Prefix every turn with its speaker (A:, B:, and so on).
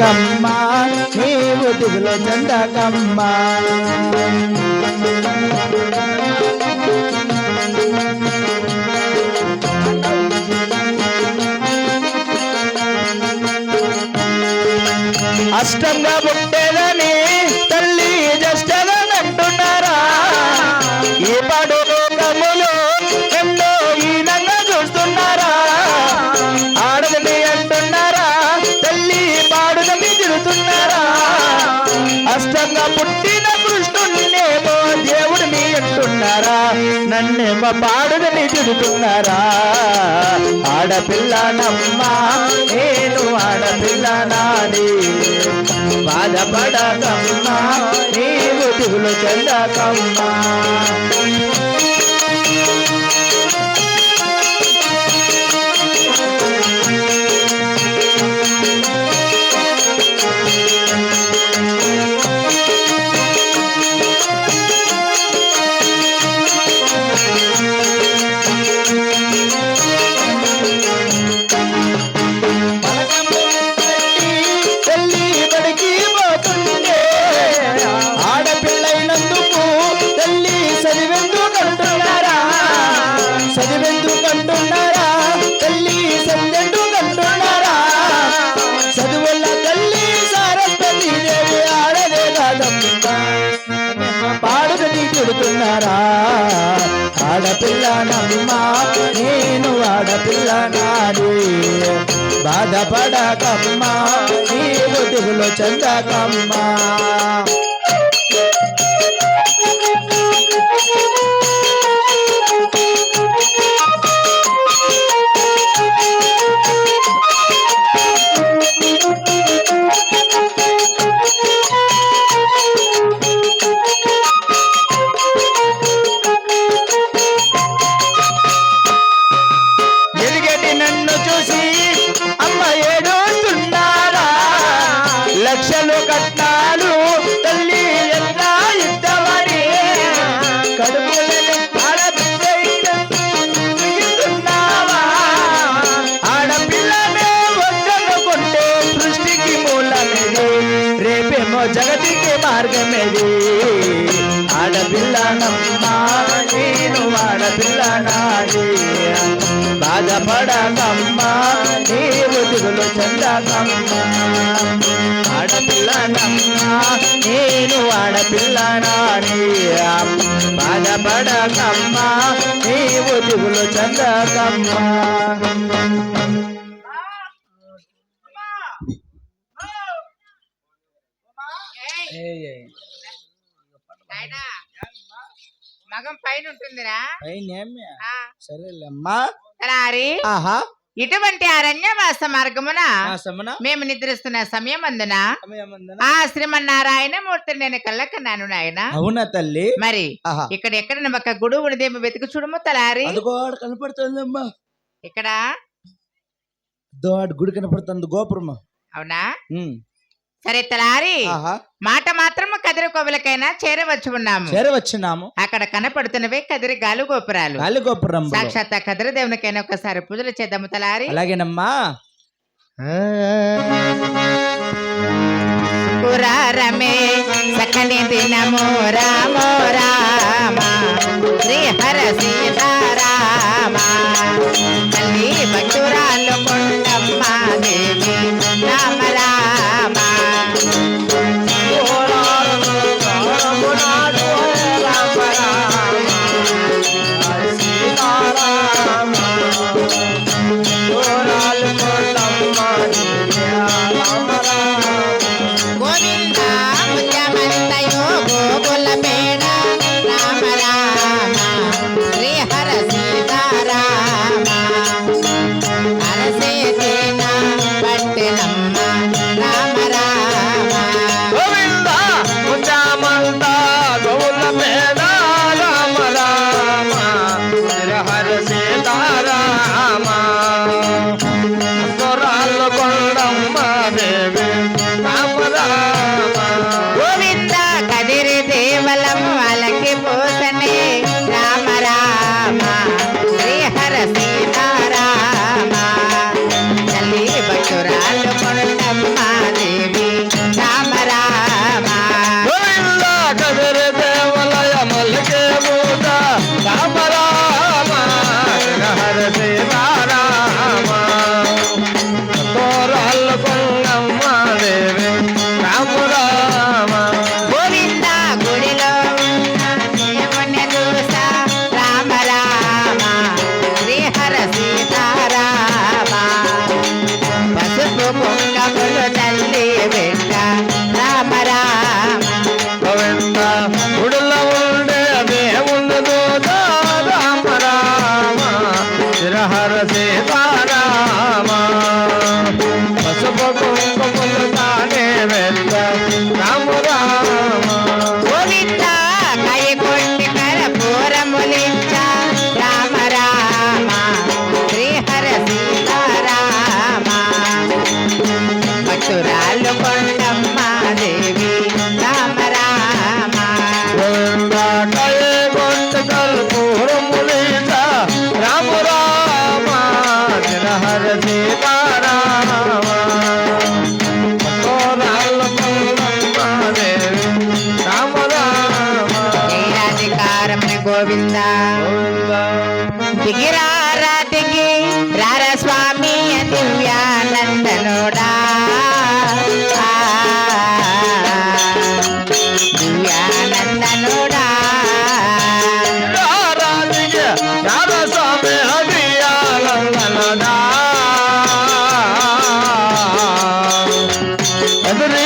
A: కమ్మా నీవు దిగులు చెందకమ్మా. అష్టంగా పుట్టేదని తల్లి జష్టగా అంటున్నారా, ఈ పాడు లోకములో ఎంతో హీనంగా చూస్తున్నారా. ఆడదని అంటున్నారా, తల్లి పాడుదని తిడుతున్నారా. అష్టంగా పుట్టిన కృష్ణున్నేమో దేవుడిని అంటున్నారా, నన్నేమో పాడుదని తిడుతున్నారా. ఆడపిల్లనమ్మా నేను ఆడపిల్లనాని, బాధపడకమ్మా నీవు దిగులు చెందకమ్మా. ఆడపిల్లనమ్మా నేను ఆడపిల్లనాడి, బాధపడకమ్మా నీవు దిగులు చెందకమ్మా. లక్షలు కట్నాలు తల్లి ఎంత ఇద్దమని కడుపులను ఆడపిల్లన్నావా. ఆడపిల్లనే వద్దనుకుంటే సృష్టికి మూలమేది, రేపేమో జగతికి మార్గమేది. ఆడపిల్లనమ్మా నేను ఆడపిల్లనాడి, బాధపడకమ్మా నీవు దిగులు చెందకమ్మా. ఆడపిల్లనమ్మా నేను ఆడపిల్లనాని, బాధపడకమ్మా నీవు దిగులు చెందకమ్మా.
B: మగం పైన ఉంటుందిరా,
A: సరేలేమ్మా.
B: ఆహా ఇటువంటి అరణ్యవాస మార్గమున మేము నిద్రిస్తున్న సమయం అందున ఆ శ్రీమన్నారాయణ మూర్తిని నేను కళ్ళకన్నాను నాయన.
A: అవునా తల్లి?
B: మరి ఇక్కడ ఎక్కడ ఒక గుడి ఉన్నదేమో వెతికి చూడము తలారి.
A: కనపడుతుందమ్మా
B: ఇక్కడ
A: గుడి కనపడుతుంది, గోపురం.
B: అవునా? సరే తలారి, మాట మాత్రము కదిరి కోవిలకైనా చేరవచ్చున్నాము. అక్కడ కనపడుతున్నవే కదిరి గాలి గోపురాలు. సాక్షాత్ కదిరి దేవునికైనా ఒకసారి పూజలు చేద్దాము తలారి.
A: అలాగేనమ్మా.
B: పురారమే సకని దినము రామో రామ శ్రీ హర సీతారామ తల్లి భక్తురాలు కొండమ్మ దేవి రామ రామ. గోవిందా ముత్యమంతయో గోకుల పేడ రామ రామ శ్రీ హర సీతారామ. కొండమ్మ దేవి రామ రామ
A: రామ రామ హర రామ రామ
B: జయరాధికారమున గోవింద దిగిరారా దిగి రార స్వామి దివ్యానందనుడా దివ్యానందనుడా
A: ఎదురీ